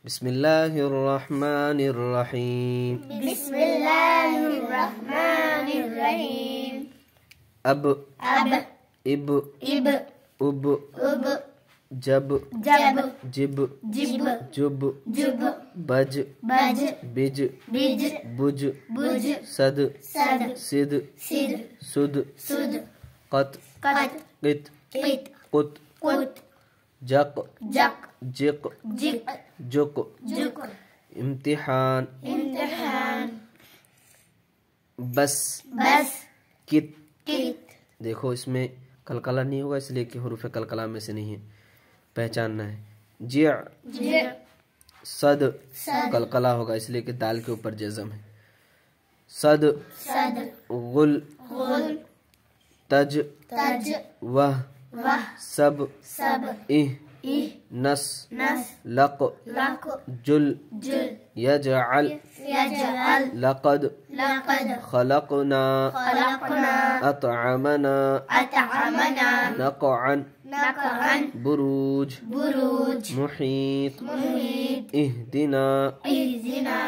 بسم الله الرحمن الرحيم. بسم الله الرحمن الرحيم. اب اب اب اب اب اب جب جب جب جب جب جب بج بج بج بج بج بج صد صد سد سد سد سد قط قد قط قط قط قط جق جق جق جق جق جق امتحان امتحان بس بس کت. کت دیکھو اس میں قلقلہ نہیں ہوگا اس لیے کہ حروف قلقلہ میں سے نہیں ہے، پہچاننا ہے. جع جع صد صد قلقلہ ہوگا اس لیے کہ دال کے اوپر جزم ہے. صد صد غل غل تج تج وہ وہ سب سب اہ اہ نس نس لق لق جل جل یجعل يجعل لقد لقد خلقنا خلقنا اطعمنا أطعمنا نقعا نقعا بروج بروج محيط محيط اهدنا اهدنا